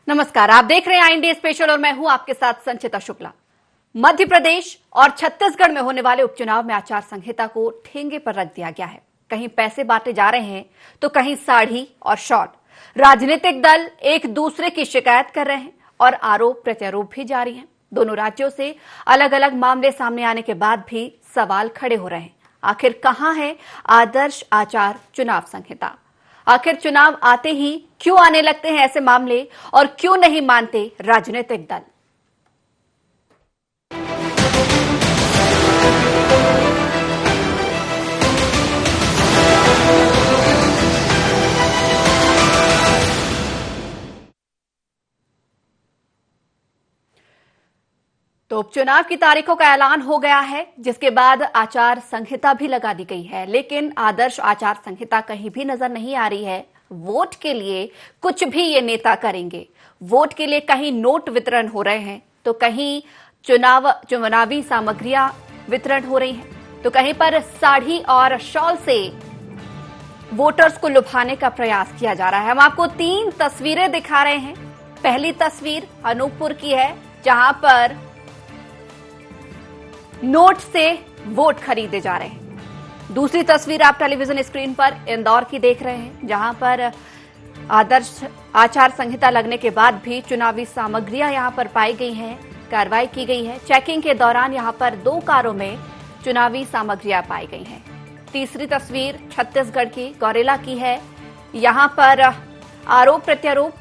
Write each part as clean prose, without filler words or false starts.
नमस्कार, आप देख रहे हैं इंडिया स्पेशल और मैं हूं आपके साथ संचिता शुक्ला। मध्य प्रदेश और छत्तीसगढ़ में होने वाले उपचुनाव में आचार संहिता को ठेंगे पर रख दिया गया है। कहीं पैसे बांटे जा रहे हैं तो कहीं साड़ी और शॉल। राजनीतिक दल एक दूसरे की शिकायत कर रहे हैं और आरोप प्रत्यारोप भी जारी हैं। दोनों राज्यों से अलग अलग मामले सामने आने के बाद भी सवाल खड़े हो रहे हैं। आखिर कहां है आदर्श आचार चुनाव संहिता? आखिर चुनाव आते ही क्यों आने लगते हैं ऐसे मामले और क्यों नहीं मानते राजनीतिक दल? तो उपचुनाव की तारीखों का ऐलान हो गया है, जिसके बाद आचार संहिता भी लगा दी गई है। लेकिन आदर्श आचार संहिता कहीं भी नजर नहीं आ रही है। वोट के लिए कुछ भी ये नेता करेंगे। वोट के लिए कहीं नोट वितरण हो रहे हैं तो कहीं चुनावी सामग्रियां वितरण हो रही हैं, तो कहीं पर साड़ी और शॉल से वोटर्स को लुभाने का प्रयास किया जा रहा है। हम आपको 3 तस्वीरें दिखा रहे हैं। पहली तस्वीर अनूपपुर की है, जहां पर नोट से वोट खरीदे जा रहे हैं। दूसरी तस्वीर आप टेलीविजन स्क्रीन पर इंदौर की देख रहे हैं, जहां पर आदर्श आचार संहिता लगने के बाद भी चुनावी सामग्रियां यहां पर पाई गई हैं, कार्रवाई की गई है। चेकिंग के दौरान यहां पर 2 कारों में चुनावी सामग्रियां पाई गई हैं। तीसरी तस्वीर छत्तीसगढ़ की गौरेला की है। यहां पर आरोप प्रत्यारोप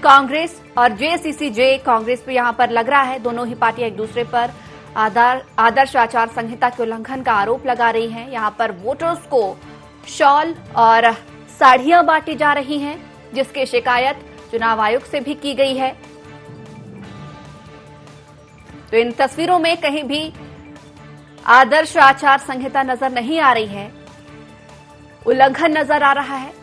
कांग्रेस और जेसीसी-जे कांग्रेस पे यहां पर लग रहा है। दोनों ही पार्टियां एक दूसरे पर आदर्श आचार संहिता के उल्लंघन का आरोप लगा रही हैं। यहां पर वोटर्स को शॉल और साड़ियां बांटी जा रही हैं, जिसकी शिकायत चुनाव आयोग से भी की गई है। तो इन तस्वीरों में कहीं भी आदर्श आचार संहिता नजर नहीं आ रही है, उल्लंघन नजर आ रहा है।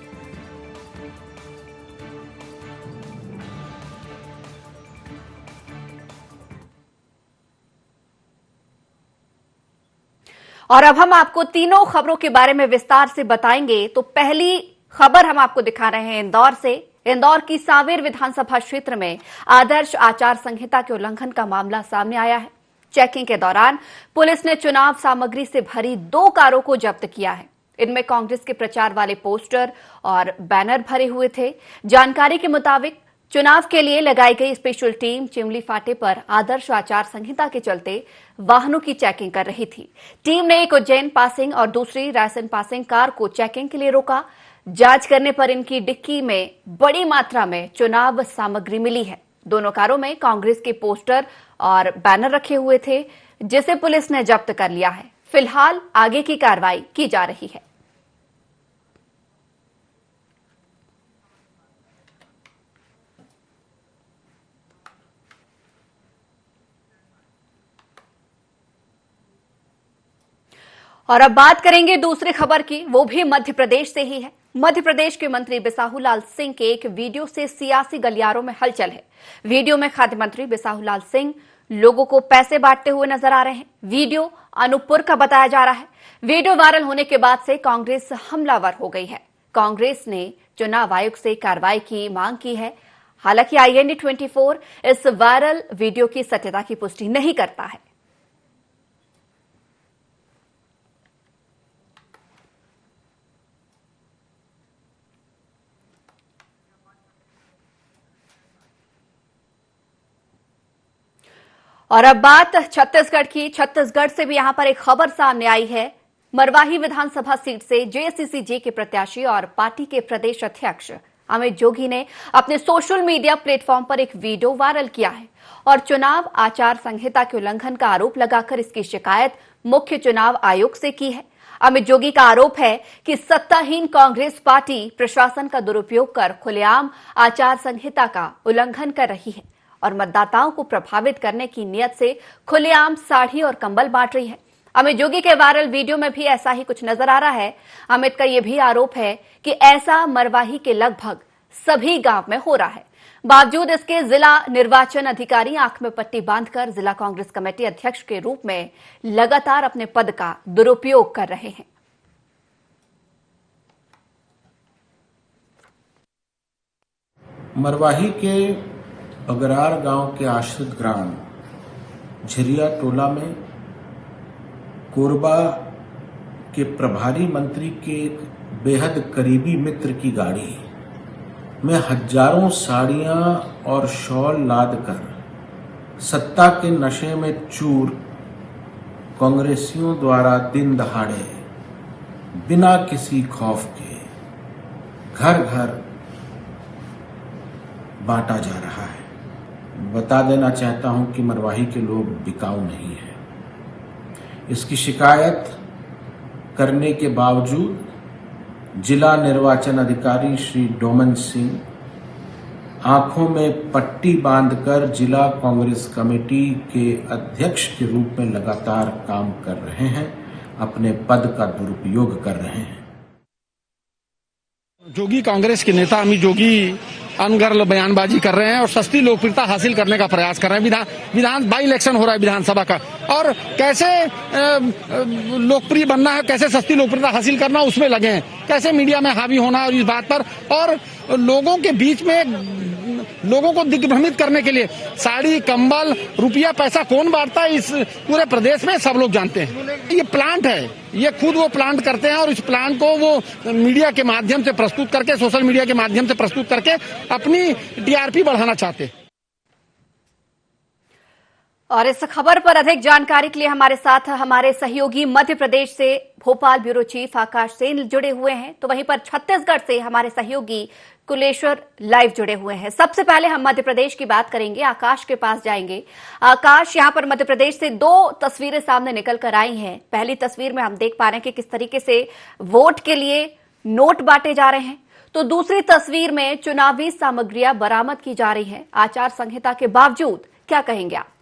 और अब हम आपको तीनों खबरों के बारे में विस्तार से बताएंगे। तो पहली खबर हम आपको दिखा रहे हैं इंदौर से। इंदौर की सांवेर विधानसभा क्षेत्र में आदर्श आचार संहिता के उल्लंघन का मामला सामने आया है। चेकिंग के दौरान पुलिस ने चुनाव सामग्री से भरी 2 कारों को जब्त किया है। इनमें कांग्रेस के प्रचार वाले पोस्टर और बैनर भरे हुए थे। जानकारी के मुताबिक चुनाव के लिए लगाई गई स्पेशल टीम चिमली फाटे पर आदर्श आचार संहिता के चलते वाहनों की चेकिंग कर रही थी। टीम ने एक उज्जैन पासिंग और दूसरी रायसेन पासिंग कार को चेकिंग के लिए रोका। जांच करने पर इनकी डिक्की में बड़ी मात्रा में चुनाव सामग्री मिली है। दोनों कारों में कांग्रेस के पोस्टर और बैनर रखे हुए थे, जिसे पुलिस ने जब्त कर लिया है। फिलहाल आगे की कार्रवाई की जा रही है। और अब बात करेंगे दूसरी खबर की, वो भी मध्य प्रदेश से ही है। मध्य प्रदेश के मंत्री बिसाहूलाल सिंह के एक वीडियो से सियासी गलियारों में हलचल है। वीडियो में खाद्य मंत्री बिसाहूलाल सिंह लोगों को पैसे बांटते हुए नजर आ रहे हैं। वीडियो अनूपपुर का बताया जा रहा है। वीडियो वायरल होने के बाद से कांग्रेस हमलावर हो गई है। कांग्रेस ने चुनाव आयोग से कार्रवाई की मांग की है। हालांकि IND24 इस वायरल वीडियो की सत्यता की पुष्टि नहीं करता है। और अब बात छत्तीसगढ़ की। छत्तीसगढ़ से भी यहां पर एक खबर सामने आई है। मरवाही विधानसभा सीट से जेसीसी-जे के प्रत्याशी और पार्टी के प्रदेश अध्यक्ष अमित जोगी ने अपने सोशल मीडिया प्लेटफॉर्म पर एक वीडियो वायरल किया है और चुनाव आचार संहिता के उल्लंघन का आरोप लगाकर इसकी शिकायत मुख्य चुनाव आयोग से की है। अमित जोगी का आरोप है कि सत्ताहीन कांग्रेस पार्टी प्रशासन का दुरुपयोग कर खुलेआम आचार संहिता का उल्लंघन कर रही है और मतदाताओं को प्रभावित करने की नियत से खुलेआम साड़ी और कंबल बांट रही है। अमित जोगी के वायरल वीडियो में भी ऐसा ही कुछ नजर आ रहा है। अमित का यह भी आरोप है कि ऐसा मरवाही के लगभग सभी गांव में हो रहा है। बावजूद इसके जिला निर्वाचन अधिकारी आंख में पट्टी बांधकर जिला कांग्रेस कमेटी अध्यक्ष के रूप में लगातार अपने पद का दुरुपयोग कर रहे हैं। मरवाही के अगरार गांव के आश्रित ग्राम झिरिया टोला में कोरबा के प्रभारी मंत्री के एक बेहद करीबी मित्र की गाड़ी में हजारों साड़ियां और शॉल लादकर सत्ता के नशे में चूर कांग्रेसियों द्वारा दिन दहाड़े बिना किसी खौफ के घर घर बांटा जा रहा है। बता देना चाहता हूं कि मरवाही के लोग बिकाऊ नहीं है। इसकी शिकायत करने के बावजूद जिला निर्वाचन अधिकारी श्री डोमन सिंह आंखों में पट्टी बांधकर जिला कांग्रेस कमेटी के अध्यक्ष के रूप में लगातार काम कर रहे हैं, अपने पद का दुरुपयोग कर रहे हैं। जोगी कांग्रेस के नेता अमित जोगी अनगढ़ बयानबाजी कर रहे हैं और सस्ती लोकप्रियता हासिल करने का प्रयास कर रहे हैं। विधान बाई इलेक्शन हो रहा है विधानसभा का, और कैसे लोकप्रिय बनना है, कैसे सस्ती लोकप्रियता हासिल करना, उसमें लगे हैं। कैसे मीडिया में हावी होना और इस बात पर, और लोगों के बीच में लोगों को दिग्भ्रमित करने के लिए साड़ी, कंबल, रुपया, पैसा कौन बांटता है इस पूरे प्रदेश में सब लोग जानते हैं। ये प्लांट है, ये खुद वो प्लांट करते हैं और इस प्लांट को वो मीडिया के माध्यम से प्रस्तुत करके, सोशल मीडिया के माध्यम से प्रस्तुत करके अपनी टीआरपी बढ़ाना चाहते हैं। और इस खबर पर अधिक जानकारी के लिए हमारे साथ हमारे सहयोगी मध्य प्रदेश से भोपाल ब्यूरो चीफ आकाश सेन जुड़े हुए हैं, तो वहीं पर छत्तीसगढ़ से हमारे सहयोगी कुलेश्वर लाइव जुड़े हुए हैं। सबसे पहले हम मध्य प्रदेश की बात करेंगे, आकाश के पास जाएंगे। आकाश, यहां पर मध्य प्रदेश से दो तस्वीरें सामने निकल कर आई हैं। पहली तस्वीर में हम देख पा रहे हैं कि किस तरीके से वोट के लिए नोट बांटे जा रहे हैं, तो दूसरी तस्वीर में चुनावी सामग्रियां बरामद की जा रही है आचार संहिता के बावजूद। क्या कहेंगे आप?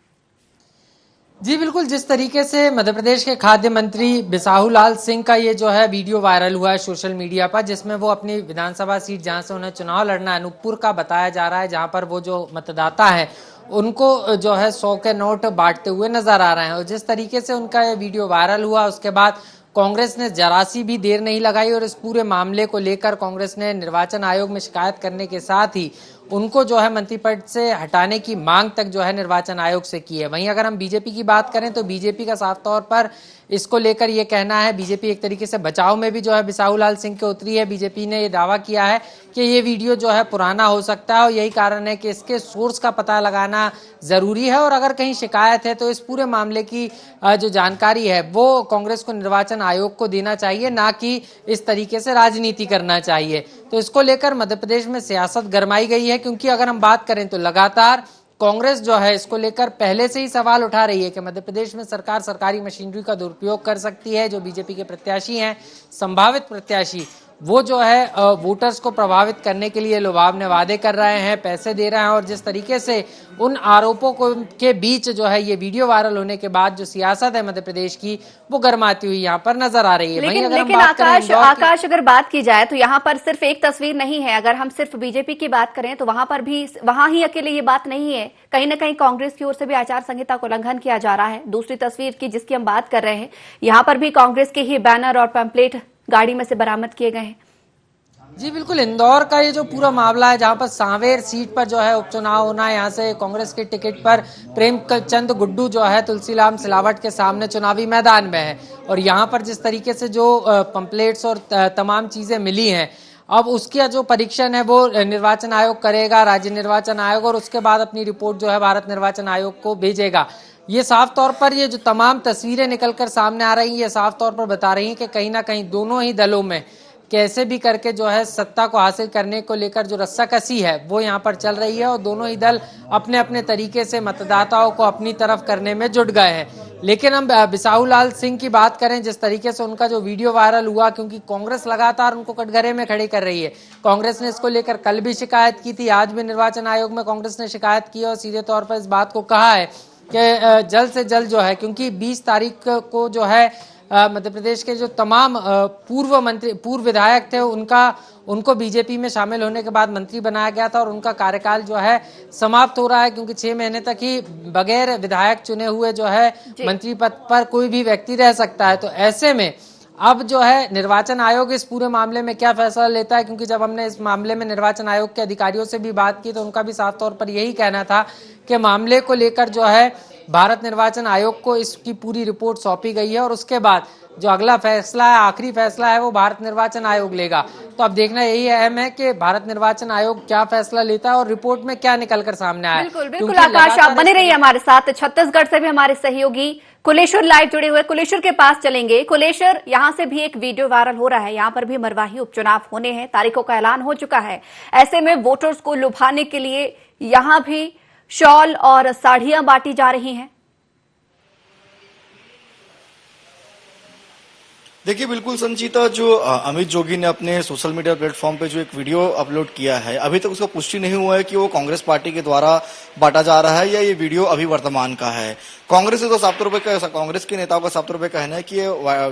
जी बिल्कुल, जिस तरीके से मध्य प्रदेश के खाद्य मंत्री बिसाहू लाल सिंह का ये जो है वीडियो वायरल हुआ है सोशल मीडिया पर, जिसमें वो अपनी विधानसभा सीट जहां से उन्हें चुनाव लड़ना है, अनूपपुर का बताया जा रहा है, जहां पर वो जो मतदाता है उनको जो है 100 के नोट बांटते हुए नजर आ रहे हैं। और जिस तरीके से उनका ये वीडियो वायरल हुआ, उसके बाद कांग्रेस ने जरा सी भी देर नहीं लगाई और इस पूरे मामले को लेकर कांग्रेस ने निर्वाचन आयोग में शिकायत करने के साथ ही उनको जो है मंत्री पद से हटाने की मांग तक जो है निर्वाचन आयोग से की है। वहीं अगर हम बीजेपी की बात करें तो बीजेपी का साफ तौर पर इसको लेकर ये कहना है, बीजेपी एक तरीके से बचाव में भी जो है बिसाहू लाल सिंह के उतरी है। बीजेपी ने ये दावा किया है कि ये वीडियो जो है पुराना हो सकता है और यही कारण है कि इसके सोर्स का पता लगाना जरूरी है, और अगर कहीं शिकायत है तो इस पूरे मामले की जो जानकारी है वो कांग्रेस को निर्वाचन आयोग को देना चाहिए, ना कि इस तरीके से राजनीति करना चाहिए। तो इसको लेकर मध्य प्रदेश में सियासत गरमाई गई है, क्योंकि अगर हम बात करें तो लगातार कांग्रेस जो है इसको लेकर पहले से ही सवाल उठा रही है कि मध्य प्रदेश में सरकार सरकारी मशीनरी का दुरुपयोग कर सकती है। जो बीजेपी के प्रत्याशी हैं, संभावित प्रत्याशी, वो जो है वोटर्स को प्रभावित करने के लिए लुभावने वादे कर रहे हैं, पैसे दे रहे हैं, और जिस तरीके से उन आरोपों के बीच जो है ये वीडियो वायरल होने के बाद जो सियासत है मध्य प्रदेश की वो गर्माती हुई यहाँ पर नजर आ रही है। लेकिन आकाश अगर बात की जाए तो यहाँ पर सिर्फ एक तस्वीर नहीं है। अगर हम सिर्फ बीजेपी की बात करें तो वहां पर भी, वहां ही अकेले ये बात नहीं है, कहीं ना कहीं कांग्रेस की ओर से भी आचार संहिता को उल्लंघन किया जा रहा है। दूसरी तस्वीर की जिसकी हम बात कर रहे हैं, यहाँ पर भी कांग्रेस के ही बैनर और पैम्पलेट गाड़ी में से बरामद किए गए हैं। जी बिल्कुल, इंदौर का ये जो पूरा मामला है, जहां पर सांवेर सीट पर जो है उपचुनाव होना है, यहाँ से कांग्रेस के टिकट पर प्रेमचंद गुड्डू जो है तुलसीराम सिलावट के सामने चुनावी मैदान में है, और यहाँ पर जिस तरीके से जो पंपलेट्स और तमाम चीजें मिली हैं, अब उसका जो परीक्षण है वो निर्वाचन आयोग करेगा, राज्य निर्वाचन आयोग, और उसके बाद अपनी रिपोर्ट जो है भारत निर्वाचन आयोग को भेजेगा। ये साफ तौर पर ये जो तमाम तस्वीरें निकलकर सामने आ रही हैं, ये साफ तौर पर बता रही हैं कि कहीं ना कहीं दोनों ही दलों में कैसे भी करके जो है सत्ता को हासिल करने को लेकर जो रस्साकसी है वो यहाँ पर चल रही है, और दोनों ही दल अपने अपने तरीके से मतदाताओं को अपनी तरफ करने में जुट गए हैं। लेकिन हम बिसाहू लाल सिंह की बात करें, जिस तरीके से उनका जो वीडियो वायरल हुआ, क्योंकि कांग्रेस लगातार उनको कटघरे में खड़े कर रही है। कांग्रेस ने इसको लेकर कल भी शिकायत की थी, आज भी निर्वाचन आयोग में कांग्रेस ने शिकायत की और सीधे तौर पर इस बात को कहा है कि जल्द से जल्द जो है, क्योंकि 20 तारीख को जो है मध्य प्रदेश के जो तमाम पूर्व विधायक थे उनको बीजेपी में शामिल होने के बाद मंत्री बनाया गया था, और उनका कार्यकाल जो है समाप्त हो रहा है, क्योंकि 6 महीने तक ही बगैर विधायक चुने हुए जो है मंत्री पद पर कोई भी व्यक्ति रह सकता है। तो ऐसे में अब जो है निर्वाचन आयोग इस पूरे मामले में क्या फैसला लेता है, क्योंकि जब हमने इस मामले में निर्वाचन आयोग के अधिकारियों से भी बात की तो उनका भी साफ तौर पर यही कहना था कि मामले को लेकर जो है भारत निर्वाचन आयोग को इसकी पूरी रिपोर्ट सौंपी गई है और उसके बाद जो अगला फैसला है, आखिरी फैसला है, वो भारत निर्वाचन आयोग लेगा। तो अब देखना यही अहम है कि भारत निर्वाचन आयोग क्या फैसला लेता है और रिपोर्ट में क्या निकलकर सामने आया। बिल्कुल बिल्कुल आकाश, आप बने रहिए हमारे साथ। छत्तीसगढ़ से भी हमारे सहयोगी कुलेश्वर लाइव जुड़े हुए, कुलेश्वर के पास चलेंगे। कुलेश्वर, यहां से भी एक वीडियो वायरल हो रहा है, यहां पर भी मरवाही उपचुनाव होने हैं, तारीखों का ऐलान हो चुका है। ऐसे में वोटर्स को लुभाने के लिए यहां भी शॉल और साड़ियां बांटी जा रही हैं। देखिए बिल्कुल संचिता, जो अमित जोगी ने अपने सोशल मीडिया प्लेटफॉर्म पे जो एक वीडियो अपलोड किया है, अभी तक उसका पुष्टि नहीं हुआ है कि वो कांग्रेस पार्टी के द्वारा बांटा जा रहा है या ये वीडियो अभी वर्तमान का है। कांग्रेस से तो साफ तौर पर कांग्रेस के नेताओं का साफ तौर पर कहना है कि ये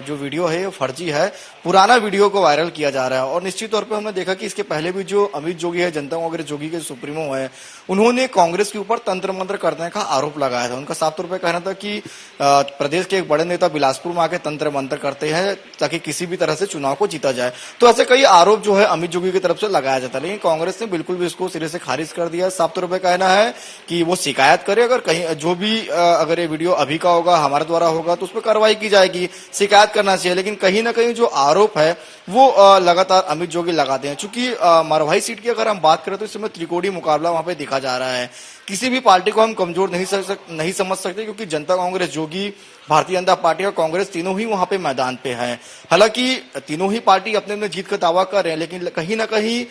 जो वीडियो है ये फर्जी है, पुराना वीडियो को वायरल किया जा रहा है। और निश्चित तौर पर हमने देखा कि इसके पहले भी जो अमित जोगी है, जनता कांग्रेस जोगी के सुप्रीमो है, उन्होंने कांग्रेस के ऊपर तंत्र मंत्र करने का आरोप लगाया था। उनका साफ तौर पर कहना था कि प्रदेश के एक बड़े नेता बिलासपुर में आके तंत्र मंत्र करते हैं ताकि किसी भी तरह से चुनाव को जीता जाए। तो ऐसे कई आरोप जो है अमित जोगी की तरफ से लगाया जाता है, लेकिन कांग्रेस ने बिल्कुल भी इसको सिरे से खारिज कर दिया। साफ तौर पर कहना है कि वो शिकायत करे, अगर कहीं जो भी अगर ये वीडियो अभी का होगा, हमारे द्वारा होगा, तो उस पर कार्रवाई की जाएगी, शिकायत करना चाहिए। लेकिन कहीं ना कहीं जो आरोप है वो लगातार अमित जोगी लगाते हैं। चूंकि मरवाही सीट की अगर हम बात करें तो इस समय त्रिकोणीय मुकाबला वहां पे देखा जा रहा है। किसी भी पार्टी को हम कमजोर नहीं समझ सकते, क्योंकि जनता कांग्रेस जोगी, भारतीय जनता पार्टी और कांग्रेस तीनों ही वहां पे मैदान पे है। हालांकि तीनों ही पार्टी अपने अपने जीत का दावा कर रहे हैं, लेकिन कहीं ना कहीं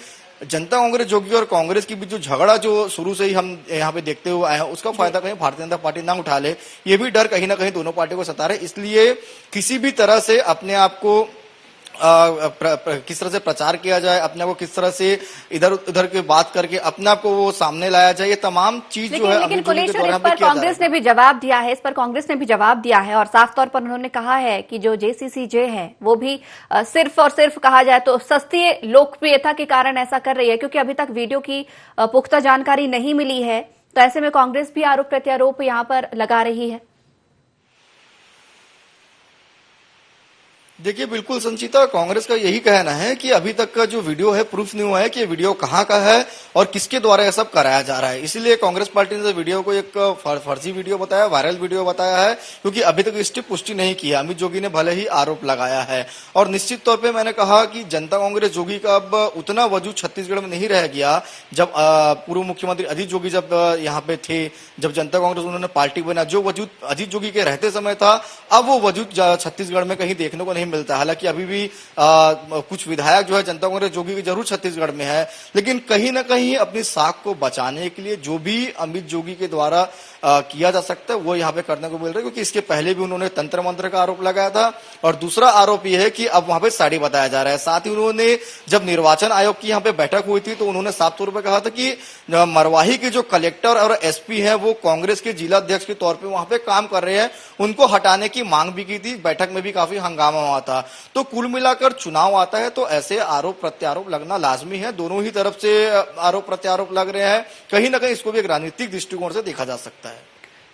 जनता कांग्रेस जोगी और कांग्रेस के बीच जो झगड़ा जो शुरू से ही हम यहाँ पे देखते हुए आए हैं, उसका फायदा कहीं भारतीय जनता पार्टी ना उठा ले, ये भी डर कहीं ना कहीं दोनों पार्टियों को सता रहे। इसलिए किसी भी तरह से अपने आप को किस तरह से प्रचार किया जाए, अपने को किस तरह से इधर उधर की बात करके अपने आप को वो सामने लाया जाए, ये तमाम चीज जो है लेकिन कुलेश्वर, इस पर कांग्रेस ने भी जवाब दिया है, इस पर कांग्रेस ने भी जवाब दिया है और साफ तौर पर उन्होंने कहा है कि जो जेसीसीजे है वो भी सिर्फ और सिर्फ कहा जाए तो सस्ती लोकप्रियता के कारण ऐसा कर रही है, क्योंकि अभी तक वीडियो की पुख्ता जानकारी नहीं मिली है। तो ऐसे में कांग्रेस भी आरोप प्रत्यारोप यहाँ पर लगा रही है। देखिए बिल्कुल संचिता, कांग्रेस का यही कहना है कि अभी तक का जो वीडियो है प्रूफ नहीं हुआ है कि ये वीडियो कहां का है और किसके द्वारा यह सब कराया जा रहा है। इसीलिए कांग्रेस पार्टी ने वीडियो को एक फर्जी वीडियो बताया, वायरल वीडियो बताया है, क्योंकि अभी तक इसकी पुष्टि नहीं की है। अमित जोगी ने भले ही आरोप लगाया है और निश्चित तौर पर मैंने कहा कि जनता कांग्रेस जोगी का अब उतना वजूद छत्तीसगढ़ में नहीं रह गया। जब पूर्व मुख्यमंत्री अजीत जोगी जब यहाँ पे थे, जब जनता कांग्रेस उन्होंने पार्टी बना, जो वजूद अजीत जोगी के रहते समय था, अब वो वजूद छत्तीसगढ़ में कहीं देखने को नहीं मिलता। हालांकि अभी भी कुछ विधायक जो है जनता कांग्रेस जोगी की जरूर छत्तीसगढ़ में है, लेकिन कहीं ना कहीं अपनी साख को बचाने के लिए जो भी अमित जोगी के द्वारा किया जा सकता है वो यहाँ पे करने को मिल रहा है, क्योंकि इसके पहले भी उन्होंने तंत्र मंत्र का आरोप लगाया था। और दूसरा आरोप यह है कि अब वहां पे साड़ी बताया जा रहा है। साथ ही उन्होंने जब निर्वाचन आयोग की यहाँ पे बैठक हुई थी तो उन्होंने साफ तौर पर कहा था कि मरवाही के जो कलेक्टर और एसपी हैं वो कांग्रेस के जिला अध्यक्ष के तौर पर वहां पे काम कर रहे हैं, उनको हटाने की मांग भी की थी। बैठक में भी काफी हंगामा हुआ था। तो कुल मिलाकर चुनाव आता है तो ऐसे आरोप प्रत्यारोप लगना लाजमी है। दोनों ही तरफ से आरोप प्रत्यारोप लग रहे हैं, कहीं ना कहीं इसको भी एक राजनीतिक दृष्टिकोण से देखा जा सकता है।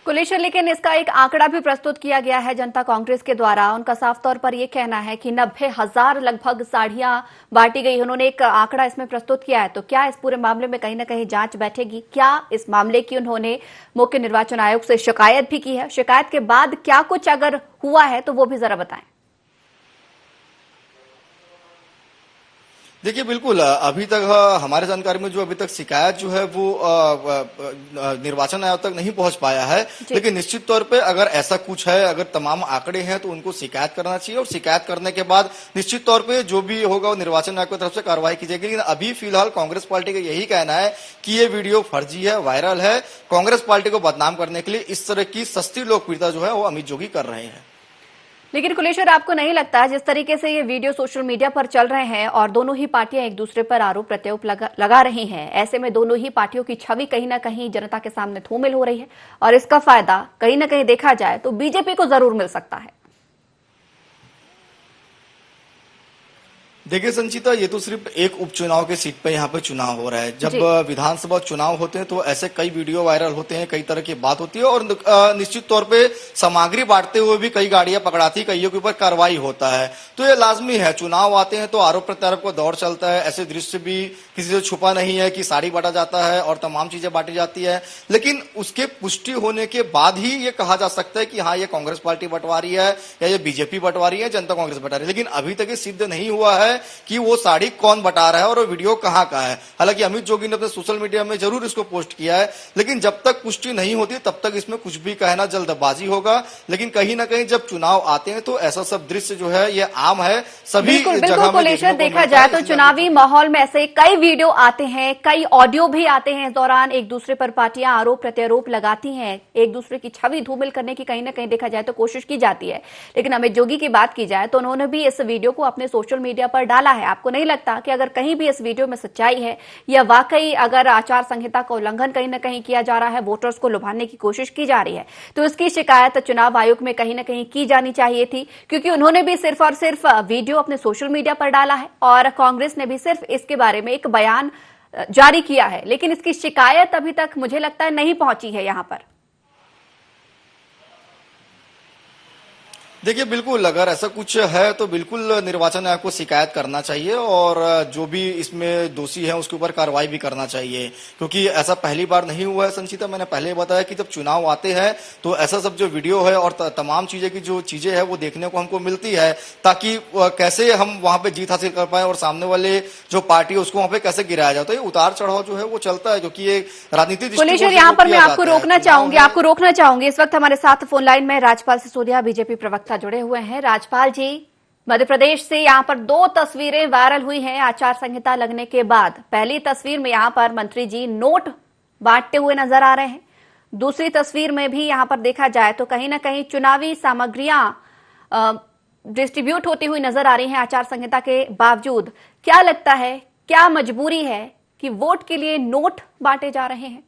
कुलेश्वर, लेकिन इसका एक आंकड़ा भी प्रस्तुत किया गया है जनता कांग्रेस के द्वारा। उनका साफ तौर पर यह कहना है कि 90,000 लगभग साड़ियां बांटी गई। उन्होंने एक आंकड़ा इसमें प्रस्तुत किया है। तो क्या इस पूरे मामले में कहीं ना कहीं जांच बैठेगी? क्या इस मामले की उन्होंने मुख्य निर्वाचन आयोग से शिकायत भी की है? शिकायत के बाद क्या कुछ अगर हुआ है तो वो भी जरा बताएं। देखिए बिल्कुल, अभी तक हमारे जानकारी में जो अभी तक शिकायत जो है वो निर्वाचन आयोग तक नहीं पहुंच पाया है, लेकिन निश्चित तौर पे अगर ऐसा कुछ है, अगर तमाम आंकड़े हैं तो उनको शिकायत करना चाहिए और शिकायत करने के बाद निश्चित तौर पे जो भी होगा वो निर्वाचन आयोग की तरफ से कार्रवाई की जाएगी। लेकिन अभी फिलहाल कांग्रेस पार्टी का यही कहना है कि ये वीडियो फर्जी है, वायरल है, कांग्रेस पार्टी को बदनाम करने के लिए इस तरह की सस्ती लोकप्रियता जो है वो अमित जोगी कर रहे हैं। लेकिन कुलेश्वर, आपको नहीं लगता जिस तरीके से ये वीडियो सोशल मीडिया पर चल रहे हैं और दोनों ही पार्टियां एक दूसरे पर आरोप प्रत्यारोप लगा रही हैं, ऐसे में दोनों ही पार्टियों की छवि कहीं ना कहीं जनता के सामने धूमिल हो रही है और इसका फायदा कहीं ना कहीं देखा जाए तो बीजेपी को जरूर मिल सकता है? देखिए संचिता, ये तो सिर्फ एक उपचुनाव के सीट पे यहाँ पे चुनाव हो रहा है। जब जी। विधानसभा चुनाव होते हैं तो ऐसे कई वीडियो वायरल होते हैं, कई तरह की बात होती है और निश्चित तौर पे सामग्री बांटते हुए भी कई गाड़ियां पकड़ाती, कईयों के ऊपर कार्रवाई होता है। तो ये लाजमी है, चुनाव आते हैं तो आरोप प्रत्यारोप का दौर चलता है। ऐसे दृश्य भी किसी से छुपा नहीं है कि साड़ी बांटा जाता है और तमाम चीजें बांटी जाती है, लेकिन उसके पुष्टि होने के बाद ही ये कहा जा सकता है कि हाँ, ये कांग्रेस पार्टी बंटवा रही है या ये बीजेपी बंटवा रही है, जनता कांग्रेस बंटवा रही है। लेकिन अभी तक ये सिद्ध नहीं हुआ है कि वो साड़ी कौन बटा रहा है और वो वीडियो कहां का है। हालांकि अमित जोगी ने अपने सोशल मीडिया में जरूर इसको पोस्ट किया है, लेकिन जब तक पुष्टि नहीं होती तब तक इसमें कुछ भी कहना जल्दबाजी होगा। लेकिन कहीं ना कहीं जब चुनाव आते हैं तो ऐसा सब दृश्य जो है ये आम है, सभी बिल्कुल जगह बिल्कुल में कुलेश्वर, देखने को देखा मिलता जाए है। तो इसलिए चुनावी माहौल में ऐसे कई वीडियो आते हैं, कई ऑडियो भी आते हैं। इस दौरान एक दूसरे पर पार्टियां आरोप प्रत्यारोप लगाती हैं, एक दूसरे की छवि धूमिल करने की कहीं ना कहीं देखा जाए तो कोशिश की जाती है। लेकिन अमित जोगी की बात की जाए तो उन्होंने भी इस वीडियो को अपने सोशल मीडिया पर डाला है। आपको नहीं लगता कि अगर कहीं भी इस वीडियो में सच्चाई है या वाकई अगर आचार संहिता का उल्लंघन कहीं ना कहीं किया जा रहा है, वोटर्स को लुभाने की कोशिश की जा रही है, तो इसकी शिकायत चुनाव आयोग में कहीं ना कहीं की जानी चाहिए थी, क्योंकि उन्होंने भी सिर्फ और सिर्फ वीडियो अपने सोशल मीडिया पर डाला है और कांग्रेस ने भी सिर्फ इसके बारे में एक बयान जारी किया है। लेकिन इसकी शिकायत अभी तक मुझे लगता है नहीं पहुंची है यहां पर। देखिए, बिल्कुल अगर ऐसा कुछ है तो बिल्कुल निर्वाचन आयोग को शिकायत करना चाहिए और जो भी इसमें दोषी है उसके ऊपर कार्रवाई भी करना चाहिए, क्योंकि ऐसा पहली बार नहीं हुआ है। संचिता, मैंने पहले बताया कि जब चुनाव आते हैं तो ऐसा सब जो वीडियो है और तमाम चीजें की जो चीजें है वो देखने को हमको मिलती है, ताकि कैसे हम वहां पे जीत हासिल कर पाए और सामने वाले जो पार्टी है उसको वहां पे कैसे गिराया जाए। तो ये उतार चढ़ाव जो है वो चलता है, क्योंकि ये राजनीतिक कुलेश्वर, यहाँ पर मैं आपको रोकना चाहूंगी। इस वक्त हमारे साथ फोन लाइन में राजपाल सिसोदिया बीजेपी प्रवक्ता जुड़े हुए हैं। राजपाल जी, मध्य प्रदेश से यहाँ पर दो तस्वीरें वायरल हुई हैं आचार संहिता लगने के बाद। पहली तस्वीर में यहाँ पर मंत्री जी नोट बांटते हुए नजर आ रहे हैं, दूसरी तस्वीर में भी यहाँ पर देखा जाए तो कहीं ना कहीं चुनावी सामग्रियां डिस्ट्रीब्यूट होती हुई नजर आ रही हैं आचार संहिता के बावजूद। क्या लगता है, क्या मजबूरी है कि वोट के लिए नोट बांटे जा रहे हैं?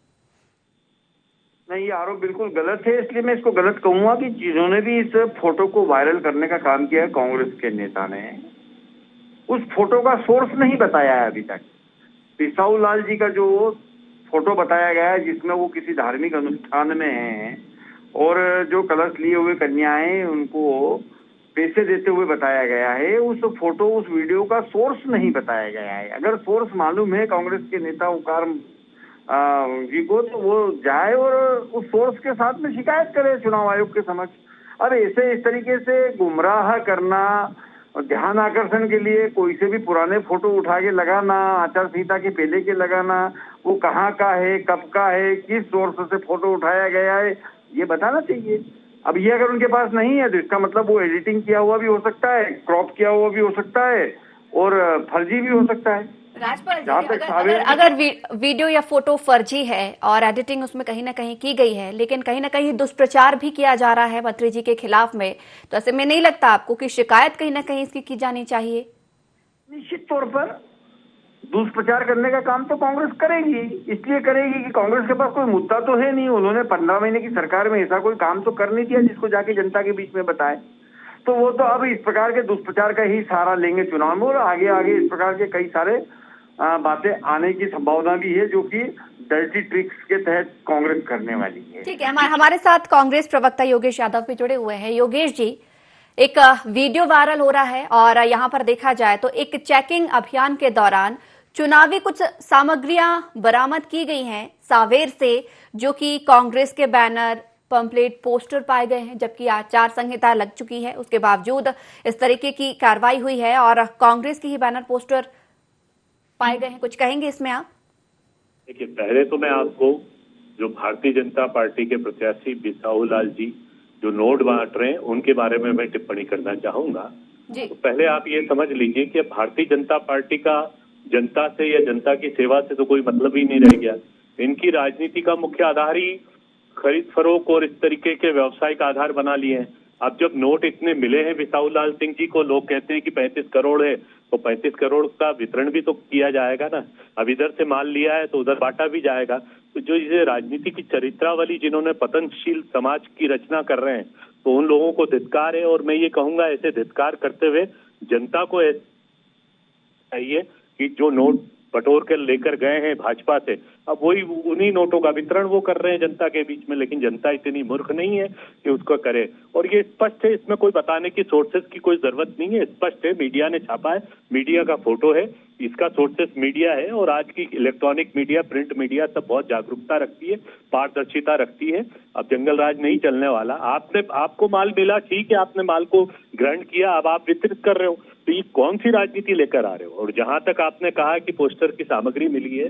नहीं, ये आरोप बिल्कुल गलत है, इसलिए मैं इसको गलत कहूंगा कि जिन्होंने भी इस फोटो को वायरल करने का काम किया है, कांग्रेस के नेता ने उस फोटो का सोर्स नहीं बताया है अभी तक। बिसाहू लाल जी का जो फोटो बताया गया है जिसमें वो किसी धार्मिक अनुष्ठान में हैं और जो कलश लिए हुए कन्याएं उनको पैसे देते हुए बताया गया है, उस फोटो उस वीडियो का सोर्स नहीं बताया गया है। अगर सोर्स मालूम है कांग्रेस के नेता ओकार जी को तो वो जाए और उस सोर्स के साथ में शिकायत करे चुनाव आयोग के समक्ष। अब ऐसे इस तरीके से गुमराह करना, ध्यान आकर्षण के लिए कोई से भी पुराने फोटो उठा के लगाना, आचार संहिता के पहले के लगाना, वो कहाँ का है, कब का है, किस सोर्स से फोटो उठाया गया है, ये बताना चाहिए। अब ये अगर उनके पास नहीं है तो इसका मतलब वो एडिटिंग किया हुआ भी हो सकता है, क्रॉप किया हुआ भी हो सकता है और फर्जी भी हो सकता है। राजपाल जी, अगर वीडियो या फोटो फर्जी है और एडिटिंग उसमें कहीं ना कहीं की गई है, लेकिन कहीं ना कहीं दुष्प्रचार भी किया जा रहा है मंत्री जी के खिलाफ में, तो ऐसे में नहीं लगता आपको कि शिकायत कहीं ना कहीं इसकी की जानी चाहिए? निश्चित तौर पर दुष्प्रचार करने का काम तो कांग्रेस करेगी, इसलिए करेगी कि कांग्रेस के पास कोई मुद्दा तो है नहीं। उन्होंने 15 महीने की सरकार में ऐसा कोई काम तो कर नहीं दिया जिसको जाके जनता के बीच में बताए। तो वो तो अब इस प्रकार के दुष्प्रचार का ही सहारा लेंगे चुनाव में और आगे आगे इस प्रकार के कई सारे बातें आने की संभावना भी है, जो कि डर्टी ट्रिक्स के तहत कांग्रेस करने वाली है। ठीक है, हमारे साथ कांग्रेस प्रवक्ता योगेश यादव भी जुड़े हुए हैं। योगेश जी, एक वीडियो वायरल हो रहा है और यहाँ पर देखा जाए तो एक चेकिंग अभियान के दौरान चुनावी कुछ सामग्रियां बरामद की गई हैं सावेर से, जो कि कांग्रेस के बैनर, पंपलेट, पोस्टर पाए गए हैं, जबकि आचार संहिता लग चुकी है। उसके बावजूद इस तरीके की कार्रवाई हुई है और कांग्रेस की ही बैनर, पोस्टर पाए गए हैं। कुछ कहेंगे इसमें आप? देखिए, पहले तो मैं आपको जो भारतीय जनता पार्टी के प्रत्याशी बिसाहू लाल जी जो नोट बांट रहे हैं उनके बारे में मैं टिप्पणी करना चाहूंगा। तो पहले आप ये समझ लीजिए कि भारतीय जनता पार्टी का जनता से या जनता की सेवा से तो कोई मतलब ही नहीं रह गया। इनकी राजनीति का मुख्य आधार ही खरीद फरोख्त और इस तरीके के व्यवसाय का आधार बना लिए हैं। अब जब नोट इतने मिले हैं बिसाहू लाल सिंह जी को, लोग कहते हैं कि 35 करोड़ है, तो 35 करोड़ का वितरण भी तो किया जाएगा ना। अब इधर से माल लिया है तो उधर बांटा भी जाएगा। तो जो ये राजनीति की चरित्रावली जिन्होंने पतनशील समाज की रचना कर रहे हैं, तो उन लोगों को धिक्कार है। और मैं ये कहूंगा ऐसे धिक्कार करते हुए जनता को चाहिए कि जो नोट बटोर कर लेकर गए हैं भाजपा से, अब वही उन्हीं नोटों का वितरण वो कर रहे हैं जनता के बीच में, लेकिन जनता इतनी मूर्ख नहीं है कि उसको करे। और ये स्पष्ट है, इसमें कोई बताने की सोर्सेस की कोई जरूरत नहीं है, स्पष्ट है, मीडिया ने छापा है, मीडिया का फोटो है, इसका सोर्सेस मीडिया है। और आज की इलेक्ट्रॉनिक मीडिया, प्रिंट मीडिया सब बहुत जागरूकता रखती है, पारदर्शिता रखती है। अब जंगल राज नहीं चलने वाला। आपको माल मिला, ठीक है, आपने माल को ग्रहण किया, अब आप वितरित कर रहे हो, तो ये कौन सी राजनीति लेकर आ रहे हो? और जहां तक आपने कहा कि पोस्टर की सामग्री मिली है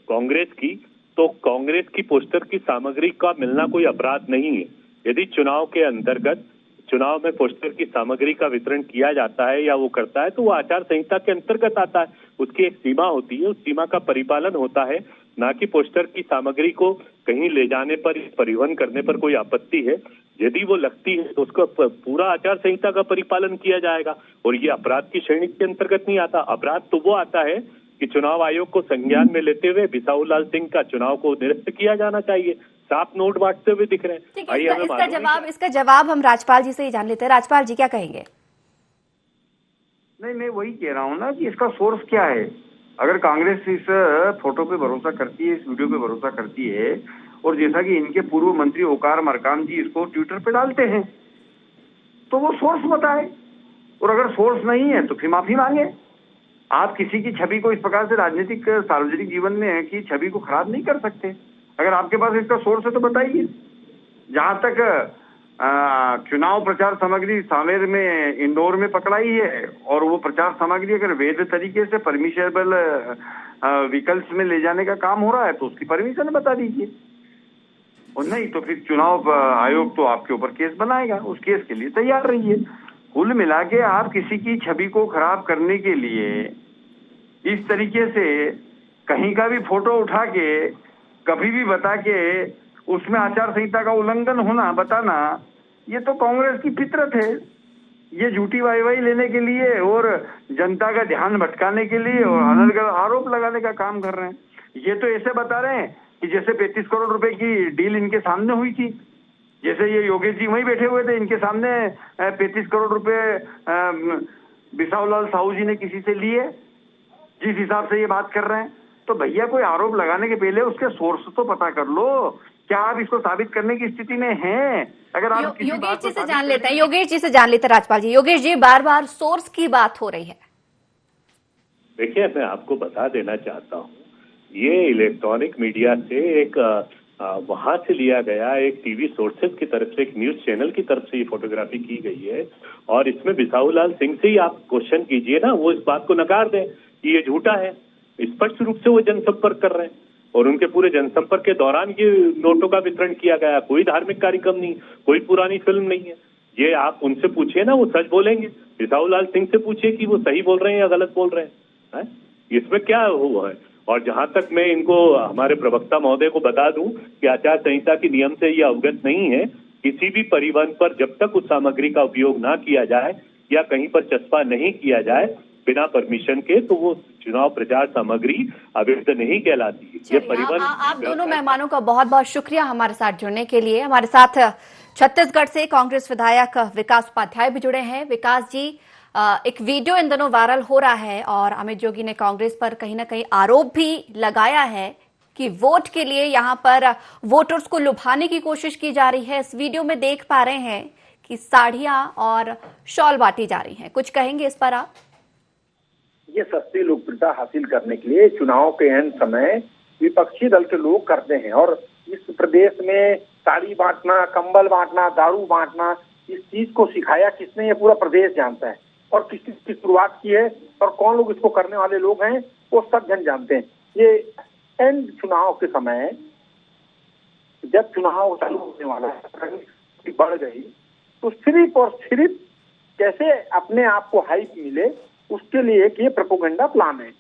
कांग्रेस की, तो कांग्रेस की पोस्टर की सामग्री का मिलना कोई अपराध नहीं है। यदि चुनाव के अंतर्गत चुनाव में पोस्टर की सामग्री का वितरण किया जाता है या वो करता है, तो वो आचार संहिता के अंतर्गत आता है, उसकी एक सीमा होती है, उस सीमा का परिपालन होता है, ना कि पोस्टर की सामग्री को कहीं ले जाने पर, परिवहन करने पर कोई आपत्ति है। यदि वो लगती है तो उसका पूरा आचार संहिता का परिपालन किया जाएगा, और ये अपराध की श्रेणी के अंतर्गत नहीं आता। अपराध तो वो आता है कि चुनाव आयोग को संज्ञान में लेते हुए बिसाहू लाल सिंह का चुनाव को निरस्त किया जाना चाहिए। साफ नोट बांटते हुए दिख रहे हैं। ठीक है, इसका जवाब हम राजपाल जी से ही जान लेते हैं। राजपाल जी क्या कहेंगे? नहीं, मैं वही कह रहा हूँ ना कि इसका सोर्स क्या है। अगर कांग्रेस इस फोटो पे भरोसा करती है, इस वीडियो पे भरोसा करती है, और जैसा कि इनके पूर्व मंत्री ओकार मरकाम जी इसको ट्विटर पे डालते हैं, तो वो सोर्स बताए। और अगर सोर्स नहीं है तो फिर माफी मांगे। आप किसी की छवि को इस प्रकार से राजनीतिक सार्वजनिक जीवन में की छवि को खराब नहीं कर सकते। अगर आपके पास इसका सोर्स है तो बताइए। जहां तक चुनाव प्रचार सामग्री सांवेर में, इंदौर में पकड़ाई है, और वो प्रचार सामग्री अगर वैध तरीके से परमिशनेबल व्हीकल्स में ले जाने का काम हो रहा है तो उसकी परमिशन बता दीजिए, और नहीं तो फिर चुनाव आयोग तो आपके ऊपर केस बनाएगा, उस केस के लिए तैयार रहिए। कुल मिला के आप किसी की छवि को खराब करने के लिए इस तरीके से कहीं का भी फोटो उठा के कभी भी बता के उसमें आचार संहिता का उल्लंघन होना बताना, ये तो कांग्रेस की फितरत है। ये झूठी वाहवाही लेने के लिए और जनता का ध्यान भटकाने के लिए और अनर्गल आरोप लगाने का काम कर रहे हैं। ये तो ऐसे बता रहे हैं कि जैसे 35 करोड़ रुपए की डील इनके सामने हुई थी, जैसे ये योगेश जी वहीं बैठे हुए थे, इनके सामने 35 करोड़ रुपए बिसाहू लाल साहू जी ने किसी से लिए, जिस हिसाब से ये बात कर रहे हैं। तो भैया कोई आरोप लगाने के पहले उसके सोर्स तो पता कर लो। क्या आप इसको साबित करने की स्थिति में हैं? अगर आप योगेश जी से जान लेते हैं, योगेश जी से जान लेते हैं राजपाल जी। योगेश जी, बार बार सोर्स की बात हो रही है। देखिए, मैं आपको बता देना चाहता हूँ, ये इलेक्ट्रॉनिक मीडिया से एक वहां से लिया गया एक टीवी सोर्सेज की तरफ से, एक न्यूज चैनल की तरफ से ये फोटोग्राफी की गई है, और इसमें बिसाहू लाल सिंह से ही आप क्वेश्चन कीजिए ना, वो इस बात को नकार दें कि ये झूठा है। स्पष्ट रूप से वो जनसंपर्क कर रहे हैं, और उनके पूरे जनसंपर्क के दौरान ये नोटों का वितरण किया गया। कोई धार्मिक कार्यक्रम नहीं, कोई पुरानी फिल्म नहीं है। ये आप उनसे पूछिए ना, वो सच बोलेंगे। बिसाहू लाल सिंह से पूछिए कि वो सही बोल रहे हैं या गलत बोल रहे हैं, इसमें क्या हुआ है। और जहां तक मैं इनको, हमारे प्रवक्ता महोदय को बता दूं कि आचार संहिता के नियम से ये अवगत नहीं है, किसी भी परिवहन पर जब तक उस सामग्री का उपयोग ना किया जाए या कहीं पर चस्पा नहीं किया जाए बिना परमिशन के, तो वो चुनाव प्रचार सामग्री अवैध नहीं कहलाती है। ये परिवहन। आप दोनों मेहमानों का बहुत बहुत शुक्रिया हमारे साथ जुड़ने के लिए। हमारे साथ छत्तीसगढ़ से कांग्रेस विधायक विकास उपाध्याय भी जुड़े हैं। विकास जी, एक वीडियो इन दिनों वायरल हो रहा है और अमित जोगी ने कांग्रेस पर कहीं ना कहीं आरोप भी लगाया है कि वोट के लिए यहां पर वोटर्स को लुभाने की कोशिश की जा रही है। इस वीडियो में देख पा रहे हैं कि साड़ियां और शॉल बांटी जा रही हैं। कुछ कहेंगे इस पर आप? ये सस्ती लोकप्रियता हासिल करने के लिए चुनाव के एंड समय विपक्षी दल के लोग करते हैं, और इस प्रदेश में साड़ी बांटना, कंबल बांटना, दारू बांटना, इस चीज को सिखाया किसने, ये पूरा प्रदेश जानता है। और किसकी शुरुआत की है और कौन लोग इसको करने वाले लोग हैं, वो सब जन जानते हैं। ये एंड चुनाव के समय जब चुनाव चालू होने वाला है, बढ़ गई, तो सिर्फ और सिर्फ कैसे अपने आप को हाइप मिले, उसके लिए एक ये प्रोपेगेंडा प्लान है।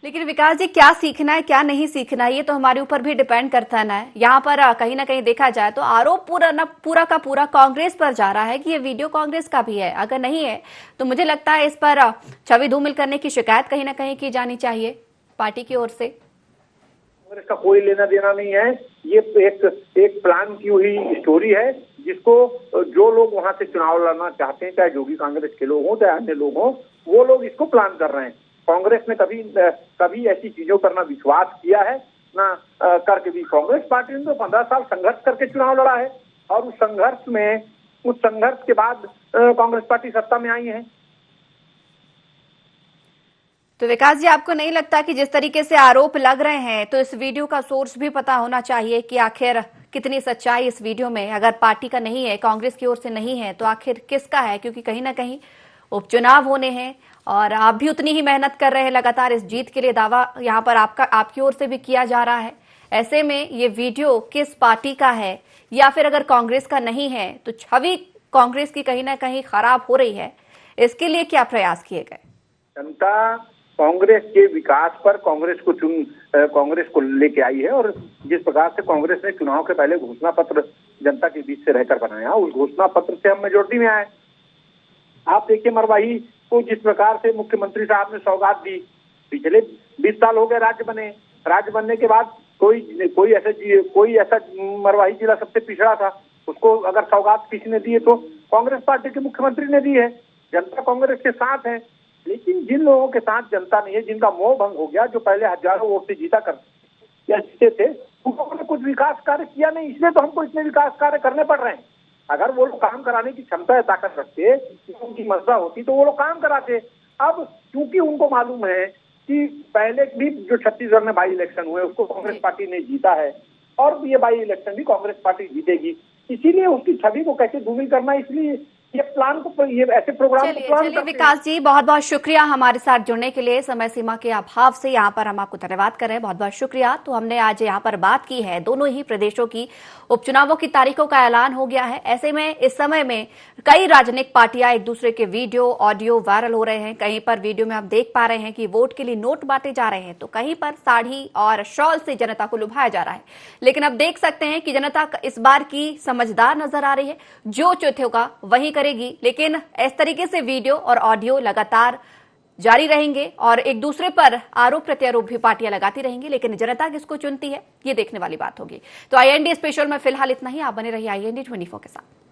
लेकिन विकास जी, क्या सीखना है क्या नहीं सीखना है, ये तो हमारे ऊपर भी डिपेंड करता है ना। यहाँ पर कहीं ना कहीं देखा जाए तो आरोप पूरा का पूरा कांग्रेस पर जा रहा है कि ये वीडियो कांग्रेस का भी है। अगर नहीं है तो मुझे लगता है इस पर छवि धूमिल करने की शिकायत कहीं ना कहीं की जानी चाहिए पार्टी की ओर से। कांग्रेस का कोई लेना देना नहीं है, ये एक प्लान की हुई स्टोरी है, जिसको जो लोग वहां से चुनाव लड़ना चाहते हैं, चाहे जोगी कांग्रेस के लोग हों चाहे अन्य लोग हों, वो लोग इसको प्लान कर रहे हैं। कांग्रेस ने कभी ऐसी चीजों पर ना विश्वास किया है ना करके भी। कांग्रेस पार्टी ने तो 15 साल संघर्ष करके चुनाव लड़ा है और उस संघर्ष के बाद कांग्रेस पार्टी सत्ता में आई है। तो विकास जी, आपको नहीं लगता कि जिस तरीके से आरोप लग रहे हैं तो इस वीडियो का सोर्स भी पता होना चाहिए कि आखिर कितनी सच्चाई इस वीडियो में? अगर पार्टी का नहीं है, कांग्रेस की ओर से नहीं है, तो आखिर किसका है? क्योंकि कहीं ना कहीं उपचुनाव होने हैं और आप भी उतनी ही मेहनत कर रहे हैं लगातार इस जीत के लिए। दावा यहाँ पर आपकी ओर से भी किया जा रहा है। ऐसे में ये वीडियो किस पार्टी का है, या फिर अगर कांग्रेस का नहीं है तो छवि कांग्रेस की कहीं ना कहीं खराब हो रही है, इसके लिए क्या प्रयास किए गए? जनता कांग्रेस के विकास पर कांग्रेस को लेके आई है और जिस प्रकार से कांग्रेस ने चुनाव के पहले घोषणा पत्र जनता के बीच से रहकर बनाया, उस घोषणा पत्र से हम मेजोरिटी में आए। आप देखिए मरवाही को जिस प्रकार से मुख्यमंत्री साहब ने सौगात दी। पिछले 20 साल हो गए राज्य बनने के बाद कोई ऐसा मरवाही जिला सबसे पिछड़ा था, उसको अगर सौगात किसी ने दी है तो कांग्रेस पार्टी के मुख्यमंत्री ने दी है। जनता कांग्रेस के साथ है, लेकिन जिन लोगों के साथ जनता नहीं है, जिनका मोह भंग हो गया, जो पहले हजारों वोट से जीते थे, उन्होंने कुछ विकास कार्य किया नहीं, इसलिए तो हमको इतने विकास कार्य करने पड़ रहे हैं। अगर वो लोग काम कराने की क्षमता या ताकत रखते, उनकी मर्जा होती, तो वो लोग काम कराते। अब क्योंकि उनको मालूम है कि पहले भी जो छत्तीसगढ़ में बाई इलेक्शन हुए उसको कांग्रेस पार्टी ने जीता है और ये बाई इलेक्शन भी कांग्रेस पार्टी जीतेगी, इसीलिए उसकी छवि को कैसे धूमिल करना, इसलिए ये ऐसे प्रोग्राम को प्लान चलिए विकास जी, बहुत बहुत शुक्रिया हमारे साथ जुड़ने के लिए। समय सीमा के अभाव से यहाँ पर हम आपको धन्यवाद कर रहे हैं, बहुत बहुत शुक्रिया। तो हमने आज यहाँ पर बात की है, दोनों ही प्रदेशों की उपचुनावों की तारीखों का ऐलान हो गया है। ऐसे में इस समय में कई राजनीतिक पार्टियां एक दूसरे के वीडियो ऑडियो वायरल हो रहे हैं। कहीं पर वीडियो में आप देख पा रहे हैं कि वोट के लिए नोट बांटे जा रहे हैं, तो कहीं पर साड़ी और शॉल से जनता को लुभाया जा रहा है। लेकिन अब देख सकते हैं कि जनता इस बार की समझदार नजर आ रही है, जो चित होगा वही करेगी। लेकिन इस तरीके से वीडियो और ऑडियो लगातार जारी रहेंगे और एक दूसरे पर आरोप प्रत्यारोप भी पार्टियां लगाती रहेंगी, लेकिन जनता किसको चुनती है ये देखने वाली बात होगी। तो IND स्पेशल में फिलहाल इतना ही। आप बने रहिए IND 24 के साथ।